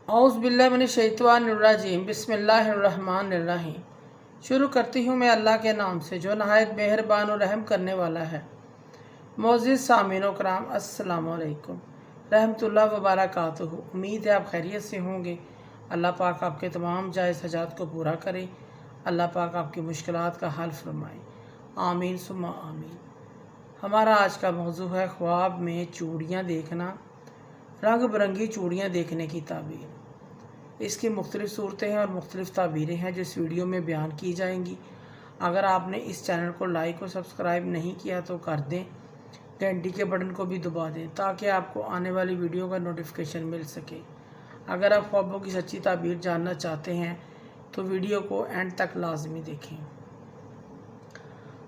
औज़ बिल्लाहि मिनश शैतानिर्रजीम बिस्मिल्लाहिर्रहमानिर्रहीम। शुरू करती हूँ मैं अल्लाह के नाम से जो नहायत मेहरबान और रहम करने वाला है। मोअज़्ज़िज़ सामीन कराम अस्सलामु अलैकुम रहमतुल्लाहि व बरकातुहू। उम्मीद है आप खैरियत से होंगे। अल्लाह पाक आपके तमाम जायज़ हजात को पूरा करे। अल्लाह पाक आपकी मुश्किलात का हल फरमाए। आमीन सुम्मा आमीन। हमारा आज का मौजू है ख्वाब में चूड़ियाँ देखना, रंग बिरंगी चूड़ियाँ देखने की ताबीर। इसकी मुख्तलिफ़ सूरतें हैं और मुख्तलिफ़ ताबीरें हैं जो इस वीडियो में बयान की जाएंगी। अगर आपने इस चैनल को लाइक और सब्सक्राइब नहीं किया तो कर दें, घंटी के बटन को भी दबा दें ताकि आपको आने वाली वीडियो का नोटिफिकेशन मिल सके। अगर आप ख्वाबों की सच्ची ताबीर जानना चाहते हैं तो वीडियो को एंड तक लाजमी देखें।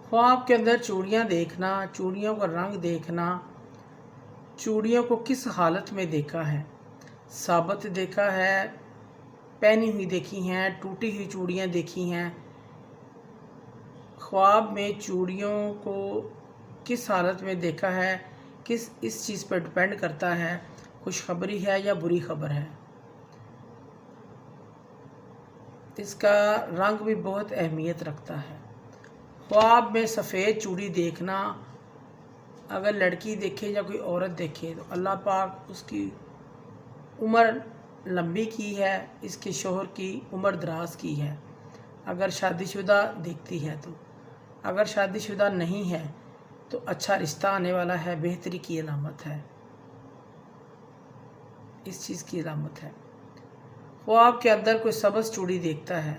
ख्वाब के अंदर चूड़ियाँ देखना, चूड़ियों का रंग देखना, चूड़ियों को किस हालत में देखा है, साबित देखा है, पहनी हुई देखी हैं, टूटी हुई चूड़ियाँ देखी हैं। ख्वाब में चूड़ियों को किस हालत में देखा है, किस इस चीज़ पर डिपेंड करता है खुशखबरी है या बुरी खबर है। इसका रंग भी बहुत अहमियत रखता है। ख्वाब में सफ़ेद चूड़ी देखना, अगर लड़की देखे या कोई औरत देखे तो अल्लाह पाक उसकी उम्र लंबी की है, इसके शोहर की उम्र दराज की है। अगर शादीशुदा दिखती है तो, अगर शादीशुदा नहीं है तो अच्छा रिश्ता आने वाला है, बेहतरी की अलामत है, इस चीज़ की अलामत है। ख्वाब के अंदर कोई सब्ज़ चूड़ी देखता है,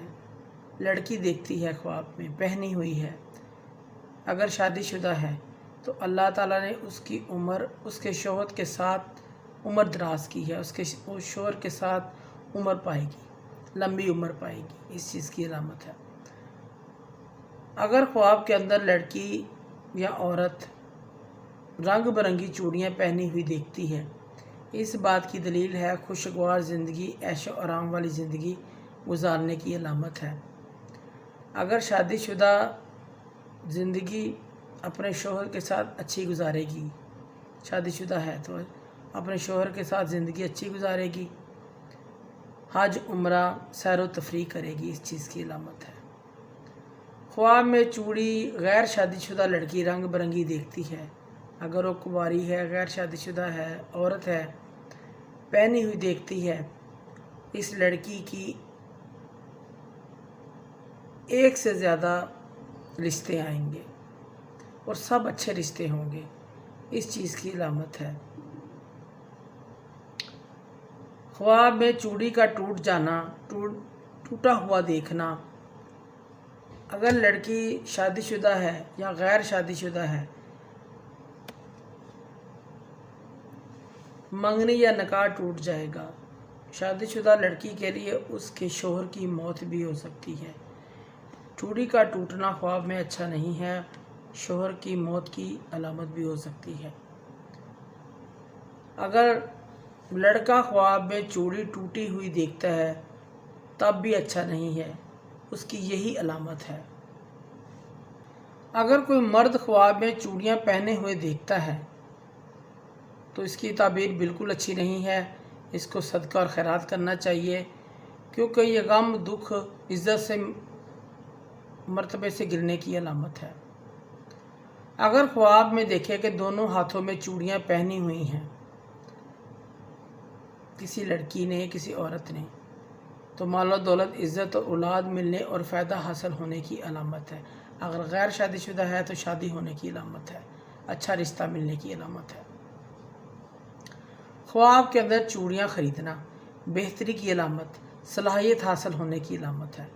लड़की देखती है ख्वाब में पहनी हुई है, अगर शादीशुदा है तो अल्लाह ताला ने उसकी उम्र उसके शोहर के साथ उम्र दराज की है, उसके शोहर के साथ उम्र पाएगी, लंबी उम्र पाएगी, इस चीज़ की अलामत है। अगर ख्वाब के अंदर लड़की या औरत रंग बिरंगी चूड़ियाँ पहनी हुई देखती है, इस बात की दलील है खुशगवार ज़िंदगी, ऐशो आराम वाली ज़िंदगी गुजारने की अलामत है। अगर शादीशुदा ज़िंदगी अपने शोहर के साथ अच्छी गुजारेगी, शादीशुदा है तो अपने शोहर के साथ ज़िंदगी अच्छी गुजारेगी, हज उम्रा सैर व तफरीह करेगी, इस चीज़ की अलामत है। ख्वाब में चूड़ी गैर शादीशुदा लड़की रंग बिरंगी देखती है, अगर वो कुंवारी है, गैर शादीशुदा है, औरत है, पहनी हुई देखती है, इस लड़की की एक से ज़्यादा रिश्ते आएंगे और सब अच्छे रिश्ते होंगे, इस चीज़ की अलामत है। ख्वाब में चूड़ी का टूट जाना, टूटा हुआ देखना, अगर लड़की शादीशुदा है या गैर शादीशुदा है, मंगनी या निकाह टूट जाएगा। शादीशुदा लड़की के लिए उसके शोहर की मौत भी हो सकती है। चूड़ी का टूटना ख्वाब में अच्छा नहीं है, शोहर की मौत की अलामत भी हो सकती है। अगर लड़का ख्वाब में चूड़ी टूटी हुई देखता है तब भी अच्छा नहीं है, उसकी यही अलामत है। अगर कोई मर्द ख्वाब में चूड़ियाँ पहने हुए देखता है तो इसकी ताबीर बिल्कुल अच्छी नहीं है, इसको सदका और खैरात करना चाहिए, क्योंकि ये गम, दुख, इज़्ज़त से, मर्तबे से गिरने की अलामत है। अगर ख्वाब में देखे कि दोनों हाथों में चूड़ियाँ पहनी हुई हैं किसी लड़की ने, किसी औरत ने, तो माल और दौलत, इज़्ज़त और औलाद मिलने और फ़ायदा हासिल होने की अलामत है। अगर गैर शादीशुदा है तो शादी होने की अलामत है, अच्छा रिश्ता मिलने की अलामत है। ख्वाब के अंदर चूड़ियाँ ख़रीदना बेहतरी की अलामत, सलाहियत हासिल होने की अलामत है।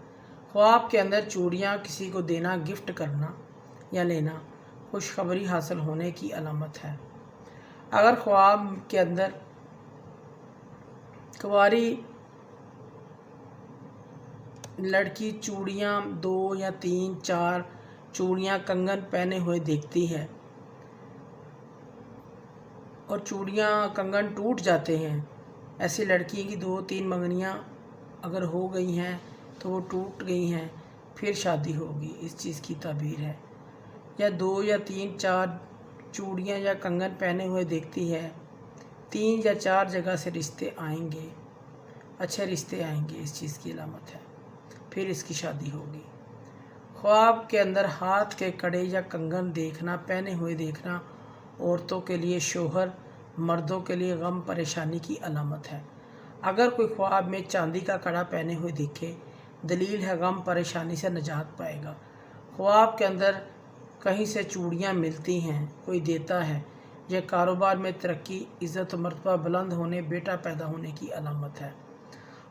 ख्वाब के अंदर चूड़ियाँ किसी को देना, गिफ्ट करना या लेना खुशखबरी हासिल होने की अलामत है। अगर ख्वाब के अंदर कुंवारी लड़की चूड़ियाँ 2 या 3, 4 चूड़ियाँ, कंगन पहने हुए देखती है और चूड़ियाँ, कंगन टूट जाते हैं, ऐसी लड़की की 2-3 मंगनियाँ अगर हो गई हैं तो वो टूट गई हैं, फिर शादी होगी, इस चीज़ की ताबीर है। या 2 या 3, 4 चूड़ियाँ या कंगन पहने हुए देखती है, 3 या 4 जगह से रिश्ते आएंगे, अच्छे रिश्ते आएंगे, इस चीज़ की अलामत है। फिर इसकी शादी होगी। ख्वाब के अंदर हाथ के कड़े या कंगन देखना, पहने हुए देखना औरतों के लिए शोहर, मर्दों के लिए गम परेशानी की अलामत है। अगर कोई ख्वाब में चांदी का कड़ा पहने हुए दिखे, दलील है गम परेशानी से निजात पाएगा। ख्वाब के अंदर कहीं से चूड़ियाँ मिलती हैं, कोई देता है, यह कारोबार में तरक्की, इज़्ज़त मर्तबा बुलंद होने, बेटा पैदा होने की अलामत है।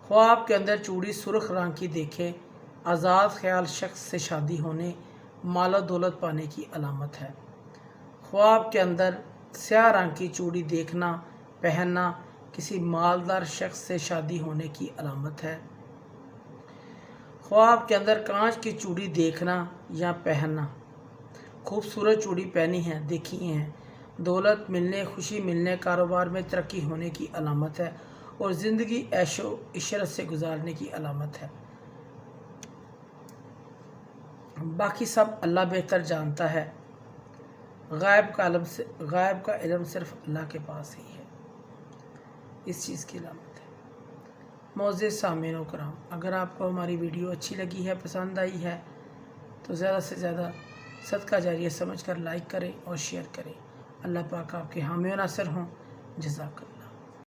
ख्वाब के अंदर चूड़ी सुर्ख रंग की देखे, आज़ाद ख्याल शख्स से शादी होने, माल दौलत पाने की अलामत है। ख्वाब के अंदर स्याह रंग की चूड़ी देखना, पहनना किसी मालदार शख्स से शादी होने की अलामत है। ख्वाब के अंदर कांच की चूड़ी देखना या पहनना, खूबसूरत चूड़ी पहनी है, देखी हैं, दौलत मिलने, खुशी मिलने, कारोबार में तरक्की होने की अलामत है और ज़िंदगी ऐशो इशरत से गुजारने की अलामत है। बाकी सब अल्लाह बेहतर जानता है। गायब का इल्म सिर्फ अल्लाह के पास ही है, इस चीज़ की अलामत है। मोअज़्ज़िज़ सामीन व कराम, अगर आपको हमारी वीडियो अच्छी लगी है, पसंद आई है, तो ज़्यादा से ज़्यादा सदका जारिया समझकर लाइक करें और शेयर करें। अल्लाह पाक आपके हामी व नासिर हों। जज़ाकल्लाह।